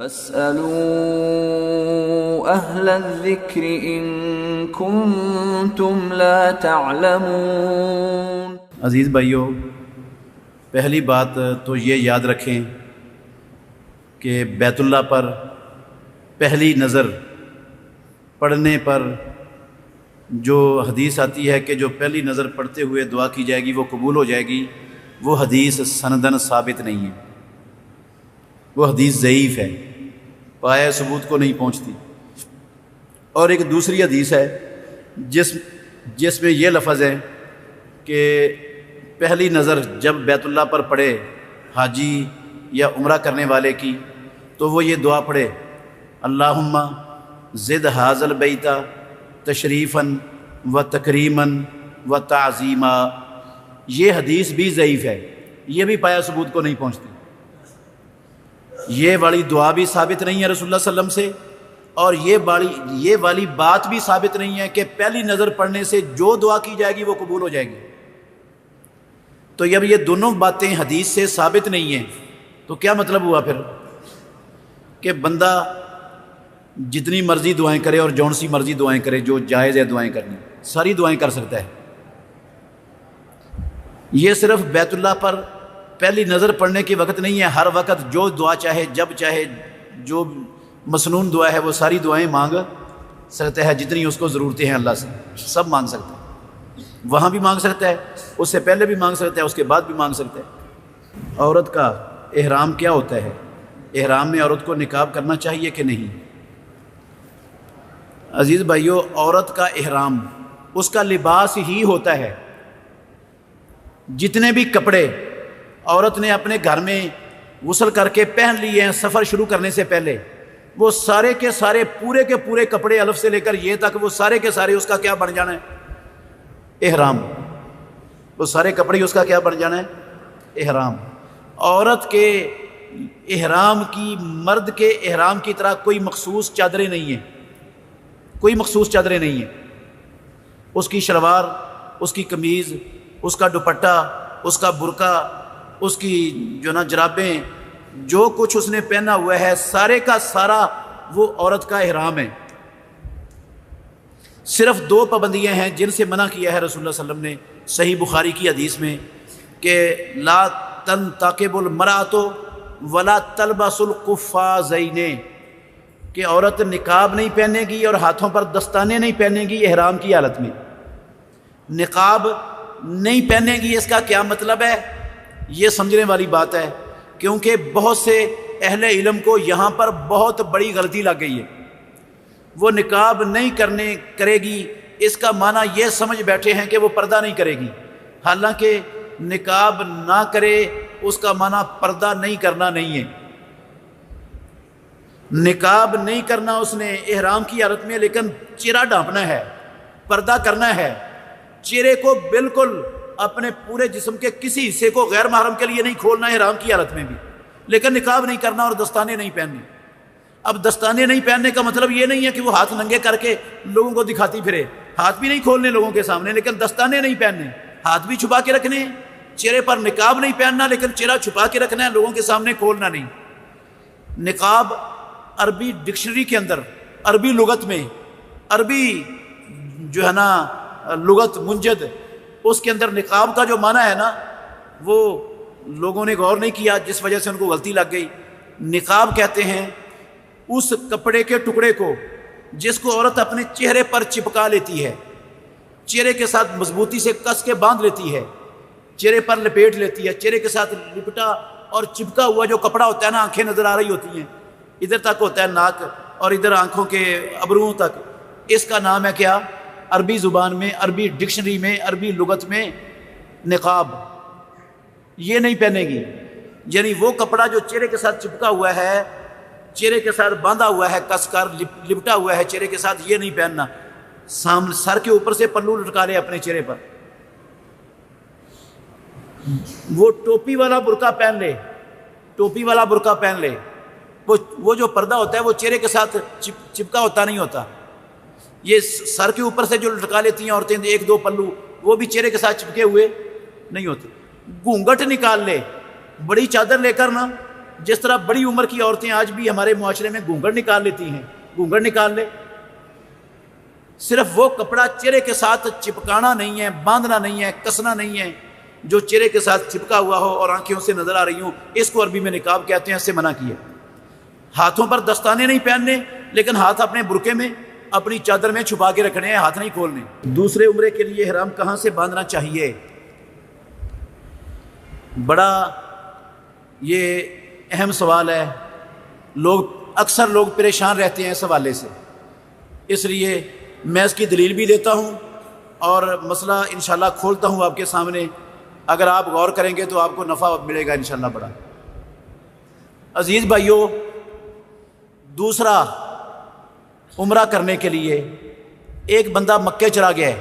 فاسألوا أهل الذكر إن كنتم لا تعلمون۔ عزیز بھائیو، پہلی بات تو یہ یاد رکھیں کہ بیت اللہ پر پہلی نظر پڑھنے پر جو حدیث آتی ہے کہ جو پہلی نظر پڑھتے ہوئے دعا کی جائے گی وہ قبول ہو جائے گی، وہ حدیث سندن ثابت نہیں ہے، وہ حدیث ضعیف ہے، پایہ ثبوت کو نہیں پہنچتی۔ اور ایک دوسری حدیث ہے جس میں یہ لفظ ہے کہ پہلی نظر جب بیت اللہ پر پڑے حاجی یا عمرہ کرنے والے کی تو وہ یہ دعا پڑھے، اللہم زد ھذا البیت تشریفاً و تکریماً و تعظیما۔ یہ حدیث بھی ضعیف ہے، یہ بھی پایہ ثبوت کو نہیں پہنچتی، یہ والی دعا بھی ثابت نہیں ہے رسول اللہ صلی اللہ علیہ وسلم سے، اور یہ والی بات بھی ثابت نہیں ہے کہ پہلی نظر پڑھنے سے جو دعا کی جائے گی وہ قبول ہو جائے گی۔ تو جب یہ دونوں باتیں حدیث سے ثابت نہیں ہیں تو کیا مطلب ہوا پھر کہ بندہ جتنی مرضی دعائیں کرے اور جون سی مرضی دعائیں کرے، جو جائز ہے دعائیں کرنی ساری دعائیں کر سکتا ہے۔ یہ صرف بیت اللہ پر پہلی نظر پڑھنے کے وقت نہیں ہے، ہر وقت جو دعا چاہے جب چاہے جو مسنون دعا ہے وہ ساری دعائیں مانگ سکتا ہے، جتنی اس کو ضرورتیں ہیں اللہ سے سب مانگ سکتا ہے، وہاں بھی مانگ سکتا ہے، اس سے پہلے بھی مانگ سکتا ہے، اس کے بعد بھی مانگ سکتا ہے۔ عورت کا احرام کیا ہوتا ہے؟ احرام میں عورت کو نقاب کرنا چاہیے کہ نہیں؟ عزیز بھائیو، عورت کا احرام اس کا لباس ہی ہوتا ہے۔ جتنے بھی کپڑے عورت نے اپنے گھر میں غسل کر کے پہن لیے ہیں سفر شروع کرنے سے پہلے، وہ سارے کے سارے پورے کے پورے کپڑے الف سے لے کر یہ تک وہ سارے کے سارے اس کا کیا بن جانا ہے؟ احرام۔ وہ سارے کپڑے اس کا کیا بن جانا ہے؟ احرام۔ عورت کے احرام کی، مرد کے احرام کی طرح کوئی مخصوص چادریں نہیں ہیں، کوئی مخصوص چادریں نہیں ہیں۔ اس کی شلوار، اس کی قمیض، اس کا دوپٹہ، اس کا برقع، اس کی جرابیں، جو کچھ اس نے پہنا ہوا ہے سارے کا سارا وہ عورت کا احرام ہے۔ صرف دو پابندیاں ہیں جن سے منع کیا ہے رسول اللہ صلی اللہ علیہ وسلم نے صحیح بخاری کی حدیث میں کہ لا تنتقب المرأۃ ولا تلبس القفازین، کہ عورت نقاب نہیں پہنے گی اور ہاتھوں پر دستانے نہیں پہنے گی احرام کی حالت میں۔ نقاب نہیں پہنے گی، اس کا کیا مطلب ہے؟ یہ سمجھنے والی بات ہے، کیونکہ بہت سے اہل علم کو یہاں پر بہت بڑی غلطی لگ گئی ہے۔ وہ نقاب نہیں کرے گی، اس کا معنی یہ سمجھ بیٹھے ہیں کہ وہ پردہ نہیں کرے گی، حالانکہ نقاب نہ کرے اس کا معنی پردہ نہیں کرنا نہیں ہے۔ نقاب نہیں کرنا اس نے احرام کی حالت میں، لیکن چہرہ ڈھانپنا ہے، پردہ کرنا ہے، چہرے کو بالکل اپنے پورے جسم کے کسی حصے کو غیر محرم کے لیے نہیں کھولنا احرام کی حالت میں بھی، لیکن نقاب نہیں کرنا اور دستانے نہیں پہننے۔ اب دستانے نہیں پہننے کا مطلب یہ نہیں ہے کہ وہ ہاتھ ننگے کر کے لوگوں کو دکھاتی پھرے، ہاتھ بھی نہیں کھولنے لوگوں کے سامنے، لیکن دستانے نہیں پہننے، ہاتھ بھی چھپا کے رکھنے، چہرے پر نقاب نہیں پہننا لیکن چہرہ چھپا کے رکھنا ہے، لوگوں کے سامنے کھولنا نہیں۔ نقاب عربی ڈکشنری کے اندر، عربی لغت میں، عربی لغت منجد، اس کے اندر نقاب کا جو معنی ہے نا وہ لوگوں نے غور نہیں کیا، جس وجہ سے ان کو غلطی لگ گئی۔ نقاب کہتے ہیں اس کپڑے کے ٹکڑے کو جس کو عورت اپنے چہرے پر چپکا لیتی ہے، چہرے کے ساتھ مضبوطی سے کس کے باندھ لیتی ہے، چہرے پر لپیٹ لیتی ہے، چہرے کے ساتھ لپٹا اور چپکا ہوا جو کپڑا ہوتا ہے نا، آنکھیں نظر آ رہی ہوتی ہیں، ادھر تک ہوتا ہے ناک اور ادھر آنکھوں کے ابروؤں تک، اس کا نام ہے کیا؟ عربی زبان میں، عربی ڈکشنری میں، عربی لغت میں نقاب۔ یہ نہیں پہنے گی، یعنی وہ کپڑا جو چہرے کے ساتھ چپکا ہوا ہے، چہرے کے ساتھ باندھا ہوا ہے، کس کر لپٹا ہوا ہے چہرے کے ساتھ، یہ نہیں پہننا۔ سر کے اوپر سے پلو لٹکا لے اپنے چہرے پر، وہ ٹوپی والا برقع پہن لے، ٹوپی والا برقع پہن لے، وہ جو پردہ ہوتا ہے وہ چہرے کے ساتھ چپکا ہوتا نہیں ہوتا، یہ سر کے اوپر سے جو لٹکا لیتی ہیں عورتیں ایک دو پلو، وہ بھی چہرے کے ساتھ چپکے ہوئے نہیں ہوتے۔ گھونگھٹ نکال لے، بڑی چادر لے کر نا جس طرح بڑی عمر کی عورتیں آج بھی ہمارے معاشرے میں گھونگھٹ نکال لیتی ہیں، گھونگھٹ نکال لے، صرف وہ کپڑا چہرے کے ساتھ چپکانا نہیں ہے، باندھنا نہیں ہے، کسنا نہیں ہے، جو چہرے کے ساتھ چپکا ہوا ہو اور آنکھوں سے نظر آ رہی ہوں، اس کو عربی میں نقاب کہتے ہیں، اس سے منع کیا۔ ہاتھوں پر دستانے نہیں پہننے، لیکن ہاتھ اپنے برقعے میں اپنی چادر میں چھپا کے رکھنے ہیں، ہاتھ نہیں کھولنے۔ دوسرے عمرے کے لیے احرام کہاں سے باندھنا چاہیے؟ بڑا یہ اہم سوال ہے، اکثر لوگ پریشان رہتے ہیں اس حوالے سے، اس لیے میں اس کی دلیل بھی دیتا ہوں اور مسئلہ انشاءاللہ کھولتا ہوں آپ کے سامنے۔ اگر آپ غور کریں گے تو آپ کو نفع ملے گا انشاءاللہ بڑا۔ عزیز بھائیو، دوسرا عمرہ کرنے کے لیے ایک بندہ مکے چلا گیا ہے،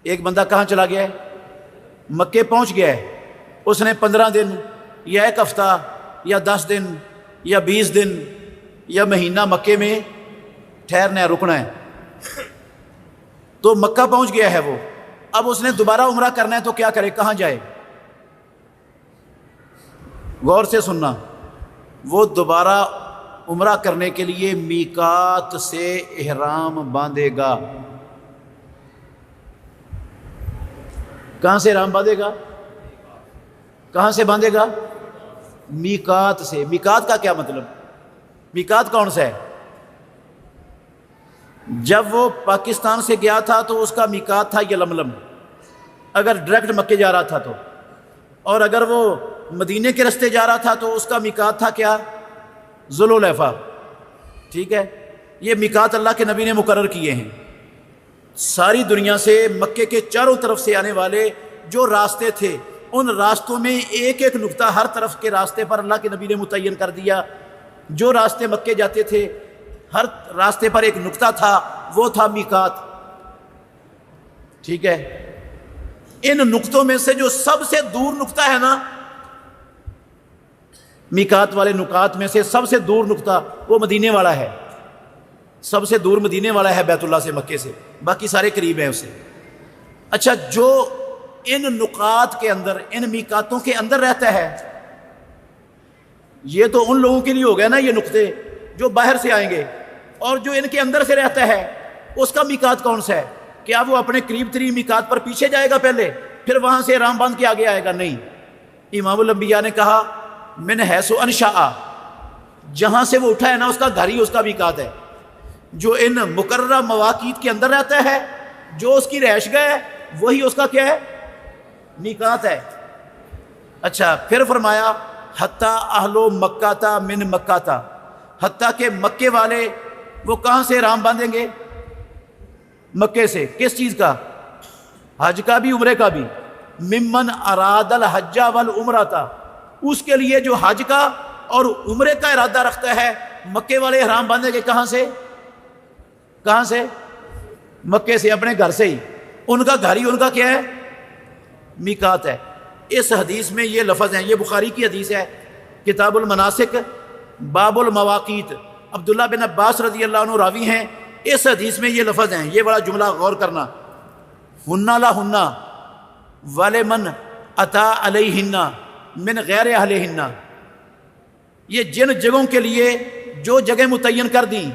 ایک بندہ کہاں چلا گیا ہے؟ مکے پہنچ گیا ہے۔ اس نے 15 دن یا ایک ہفتہ یا 10 دن یا 20 دن یا مہینہ مکے میں ٹھہرنا ہے، رکنا ہے۔ تو مکہ پہنچ گیا ہے وہ، اب اس نے دوبارہ عمرہ کرنا ہے تو کیا کرے، کہاں جائے؟ غور سے سننا، وہ دوبارہ عمرہ کرنے کے لیے میقات سے احرام باندھے گا۔ کہاں سے احرام باندھے گا؟ کہاں سے باندھے گا؟ میقات سے۔ میقات کا کیا مطلب؟ میقات کون سا ہے؟ جب وہ پاکستان سے گیا تھا تو اس کا میقات تھا یلملم، اگر ڈائریکٹ مکے جا رہا تھا تو، اور اگر وہ مدینے کے راستے جا رہا تھا تو اس کا میقات تھا کیا؟ ذوالحلیفہ۔ ٹھیک ہے، یہ میقات اللہ کے نبی نے مقرر کیے ہیں۔ ساری دنیا سے مکے کے چاروں طرف سے آنے والے جو راستے تھے، ان راستوں میں ایک ایک نقطہ ہر طرف کے راستے پر اللہ کے نبی نے متعین کر دیا۔ جو راستے مکے جاتے تھے ہر راستے پر ایک نقطہ تھا، وہ تھا میقات۔ ٹھیک ہے، ان نقطوں میں سے جو سب سے دور نقطہ ہے نا، میقات والے نقاط میں سے سب سے دور نقطہ وہ مدینے والا ہے، سب سے دور مدینے والا ہے بیت اللہ سے، مکے سے، باقی سارے قریب ہیں اسے۔ اچھا، جو ان نقاط کے اندر، ان میقاتوں کے اندر رہتا ہے، یہ تو ان لوگوں کے لیے ہو گیا نا یہ نقطے جو باہر سے آئیں گے، اور جو ان کے اندر سے رہتا ہے اس کا میقات کون سا ہے؟ کیا وہ اپنے قریب ترین میقات پر پیچھے جائے گا پہلے، پھر وہاں سے احرام باندھ کے آگے آئے گا؟ نہیں۔ امام الانبیاء نے کہا من حیث انشأ، جہاں سے وہ اٹھا ہے نا اس کا گھر ہی اس کا میقات ہے۔ جو ان مقررہ مواقیت کے اندر رہتا ہے، جو اس کی رہائش گاہ ہے، وہی اس کا کیا ہے؟ میقات ہے۔ اچھا، پھر فرمایا حتیٰ اہل مکہ من مکہ، حتیٰ کہ مکے والے وہ کہاں سے احرام باندھیں گے؟ مکے سے۔ کس چیز کا؟ حج کا بھی، عمرے کا بھی۔ ممن اراد الحج والعمرۃ، اس کے لیے جو حج کا اور عمرے کا ارادہ رکھتا ہے، مکے والے احرام باندھیں گے کہاں سے؟ کہاں سے؟ مکے سے، اپنے گھر سے ہی۔ ان کا گھر ہی ان کا کیا ہے؟ میقات ہے۔ اس حدیث میں یہ لفظ ہیں، یہ بخاری کی حدیث ہے، کتاب المناسک باب المواقیت، عبداللہ بن عباس رضی اللہ عنہ راوی ہیں۔ اس حدیث میں یہ لفظ ہیں، یہ بڑا جملہ غور کرنا، ہنہ لا ہنہ ولمن اتا علیہن من غیر اہلہن، یہ جن جگہوں کے لیے جو جگہ متعین کر دیں،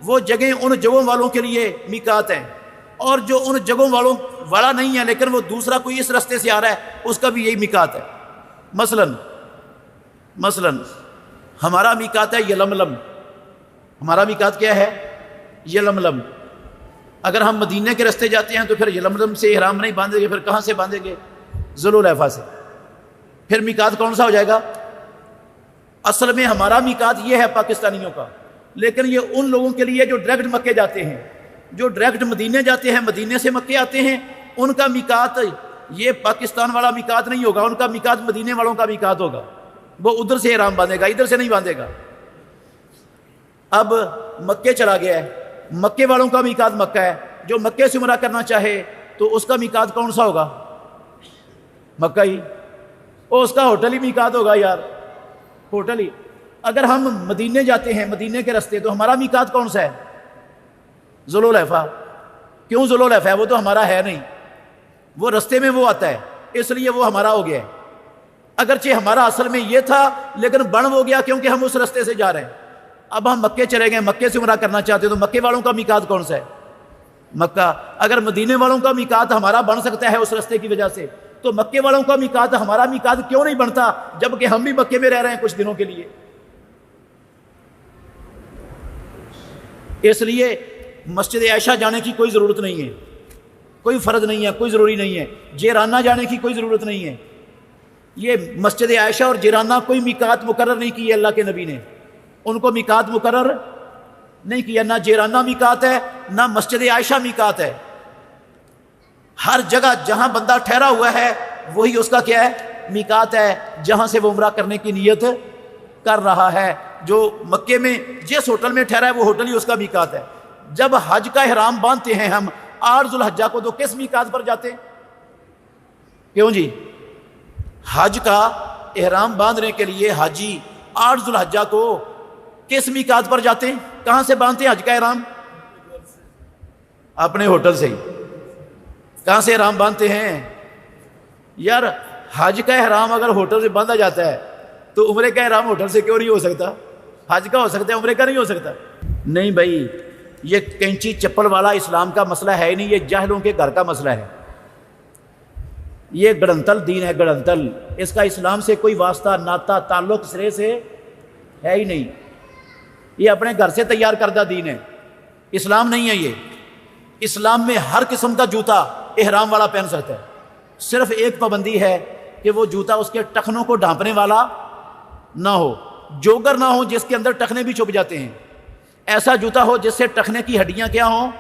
وہ جگہیں ان جگہوں والوں کے لیے میقات ہیں، اور جو ان جگہوں والوں والا نہیں ہے لیکن وہ دوسرا کوئی اس راستے سے آ رہا ہے، اس کا بھی یہی میقات ہے۔ مثلاً ہمارا میقات ہے یلملم، ہمارا میقات کیا ہے؟ یلملم۔ اگر ہم مدینے کے راستے جاتے ہیں تو پھر یلملم سے احرام نہیں باندھیں گے، پھر کہاں سے باندھیں گے؟ ذوالحلیفہ سے۔ پھر میقات کون سا ہو جائے گا؟ اصل میں ہمارا میقات یہ ہے پاکستانیوں کا، لیکن یہ ان لوگوں کے لیے جو ڈائریکٹ مکے جاتے ہیں، جو ڈائریکٹ مدینے جاتے ہیں، مدینے سے مکے آتے ہیں، ان کا میقات یہ پاکستان والا میقات نہیں ہوگا، ان کا میقات مدینے والوں کا میقات ہوگا، وہ ادھر سے احرام باندھے گا، ادھر سے نہیں باندھے گا۔ اب مکے چلا گیا ہے، مکے والوں کا میقات مکہ ہے، جو مکے سے عمرہ کرنا چاہے تو اس کا میقات کون سا ہوگا؟ مکہ ہی، اور اس کا ہوٹل ہی میقات ہوگا یار، ہوٹل ہی۔ اگر ہم مدینے جاتے ہیں، مدینے کے راستے، تو ہمارا میقات کون سا ہے؟ ذوالحلیفہ۔ کیوں ذوالحلیفہ ہے؟ وہ تو ہمارا ہے نہیں، وہ راستے میں وہ آتا ہے، اس لیے وہ ہمارا ہو گیا ہے۔ اگرچہ ہمارا اصل میں یہ تھا لیکن بن ہو گیا کیونکہ ہم اس راستے سے جا رہے ہیں. اب ہم مکے چلے گئے, مکے سے عمرہ کرنا چاہتے تو مکے والوں کا میقات کون سا ہے؟ مکہ. اگر مدینے والوں کا میقات ہمارا بن سکتا ہے اس راستے کی وجہ سے, تو مکے والوں کا میقات ہمارا میقات کیوں نہیں بنتا جبکہ ہم بھی مکے میں رہ رہے ہیں کچھ دنوں کے لیے؟ اس لیے مسجد عائشہ جانے کی کوئی ضرورت نہیں ہے, کوئی فرض نہیں ہے, کوئی ضروری نہیں ہے. جیرانہ جانے کی کوئی ضرورت نہیں ہے. یہ مسجد عائشہ اور جیرانہ کوئی میقات مقرر نہیں کی ہے اللہ کے نبی نے, ان کو میقات مقرر نہیں کیا. نہ جیرانہ میقات ہے نہ مسجد عائشہ میقات ہے. ہر جگہ جہاں بندہ ٹھہرا ہوا ہے وہی اس کا کیا ہے؟ میقات ہے, جہاں سے وہ عمرہ کرنے کی نیت کر رہا ہے. جو مکے میں جس ہوٹل میں ٹھہرا ہے وہ ہوٹل ہی اس کا میقات ہے. جب حج کا احرام باندھتے ہیں ہم 8 ذوالحجہ کو, تو کس میقات پر جاتے ہیں؟ کیوں جی؟ حج کا احرام باندھنے کے لیے حاجی 8 ذوالحجہ کو کس میقات پر جاتے ہیں؟ کہاں سے باندھتے ہیں حج کا احرام؟ اپنے ہوٹل سے ہی. کہاں سے احرام باندھتے ہیں یار؟ حج کا احرام اگر ہوٹل سے باندھا جاتا ہے تو عمرے کا احرام ہوٹل سے کیوں نہیں ہو سکتا؟ حج کا ہو سکتا ہے, عمرے کا نہیں ہو سکتا. نہیں بھائی, یہ کینچی چپل والا اسلام کا مسئلہ ہے ہی نہیں, یہ جاہلوں کے گھر کا مسئلہ ہے. یہ گڑنتل دین ہے, گڑنتل. اس کا اسلام سے کوئی واسطہ ناتا تعلق سرے سے ہے ہی نہیں. یہ اپنے گھر سے تیار کردہ دین ہے, اسلام نہیں ہے یہ. اسلام میں ہر قسم کا جوتا احرام والا پہن سکتا ہے. صرف ایک پابندی ہے کہ وہ جوتا اس کے ٹخنوں کو ڈھانپنے والا نہ ہو, جوگر نہ ہو جس کے اندر ٹخنے بھی چھپ جاتے ہیں. ایسا جوتا ہو جس سے ٹخنے کی ہڈیاں کیا ہوں؟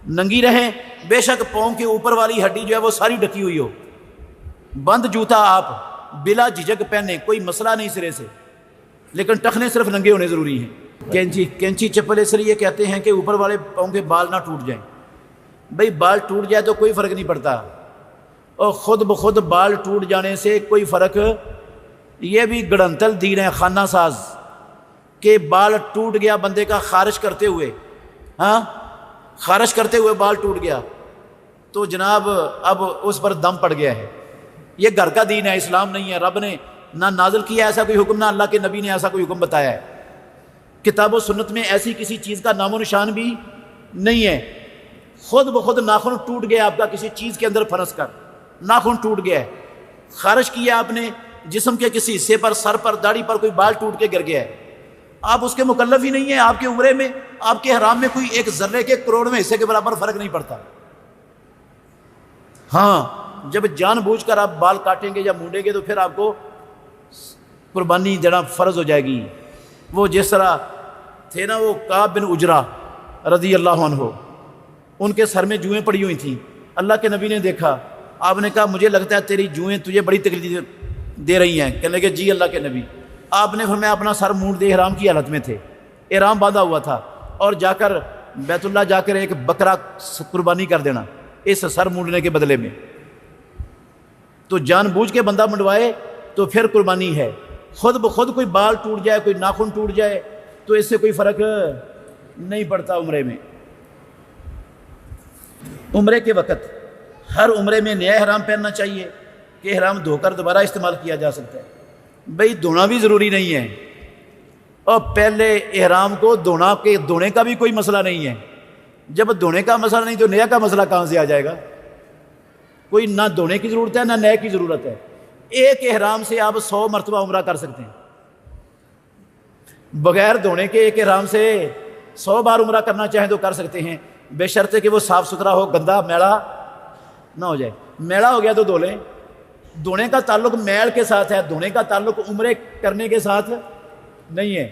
ننگی رہیں. بے شک پاؤں کے اوپر والی ہڈی جو ہے وہ ساری ڈکی ہوئی ہو. بند جوتا آپ بلا جھجک پہنے, کوئی مسئلہ نہیں سرے سے, لیکن ٹخنے صرف ننگے ہونے ضروری ہیں. کینچی چپل اس لیے کہتے ہیں کہ اوپر والے پاؤں کے بال نہ ٹوٹ جائیں. بھئی بال ٹوٹ جائے تو کوئی فرق نہیں پڑتا, اور خود بخود بال ٹوٹ جانے سے کوئی فرق. یہ بھی گڑنتل دین ہے, خانہ ساز, کہ بال ٹوٹ گیا بندے کا خارش کرتے ہوئے, ہاں خارش کرتے ہوئے بال ٹوٹ گیا تو جناب اب اس پر دم پڑ گیا ہے. یہ گھر کا دین ہے, اسلام نہیں ہے. رب نے نہ نازل کیا ایسا کوئی حکم, نہ اللہ کے نبی نے ایسا کوئی حکم بتایا ہے. کتاب و سنت میں ایسی کسی چیز کا نام و نشان بھی نہیں ہے. خود بخود ناخن ٹوٹ گیا آپ کا کسی چیز کے اندر پھنس کر, ناخن ٹوٹ گیا ہے, خارش کیا آپ نے جسم کے کسی حصے پر, سر پر, داڑھی پر کوئی بال ٹوٹ کے گر گیا ہے, آپ اس کے مکلف ہی نہیں ہیں. آپ کے عمرے میں, آپ کے حرام میں کوئی ایک ذرے کے کروڑویں حصے کے برابر فرق نہیں پڑتا. ہاں جب جان بوجھ کر آپ بال کاٹیں گے یا مونڈیں گے تو پھر آپ کو قربانی دینا فرض ہو جائے گی. وہ جس طرح تھے نا وہ کعب بن عجرہ رضی اللہ عنہ, ان کے سر میں جوئیں پڑی ہوئی تھیں. اللہ کے نبی نے دیکھا, آپ نے کہا مجھے لگتا ہے تیری جوئیں تجھے بڑی تکلیف دے رہی ہیں. کہنے لگے جی اللہ کے نبی. آپ نے فرمایا اپنا سر مونڈ دے, احرام کی حالت میں تھے, احرام باندھا ہوا تھا, اور جا کر بیت اللہ جا کر ایک بکرا قربانی کر دینا اس سر مونڈنے کے بدلے میں. تو جان بوجھ کے بندہ منڈوائے تو پھر قربانی ہے. خود بخود کوئی بال ٹوٹ جائے, کوئی ناخن ٹوٹ جائے تو اس سے کوئی فرق نہیں پڑتا عمرے میں. عمرے کے وقت ہر عمرے میں نیا احرام پہننا چاہیے کہ احرام دھو کر دوبارہ استعمال کیا جا سکتا ہے. بھئی دھونا بھی ضروری نہیں ہے, اور پہلے احرام کو دھونے کا بھی کوئی مسئلہ نہیں ہے. جب دھونے کا مسئلہ نہیں تو نیا کا مسئلہ کہاں سے آ جائے گا؟ کوئی نہ دھونے کی ضرورت ہے نہ نئے کی ضرورت ہے. ایک احرام سے آپ 100 مرتبہ عمرہ کر سکتے ہیں. بغیر دھونے کے ایک احرام سے 100 بار عمرہ کرنا چاہیں تو کر سکتے ہیں, بے شرط کہ وہ صاف ستھرا ہو, گندا میلا نہ ہو جائے. میلا ہو گیا تو دھو لیں. دھونے کا تعلق میل کے ساتھ ہے, دھونے کا تعلق عمرے کرنے کے ساتھ نہیں ہے.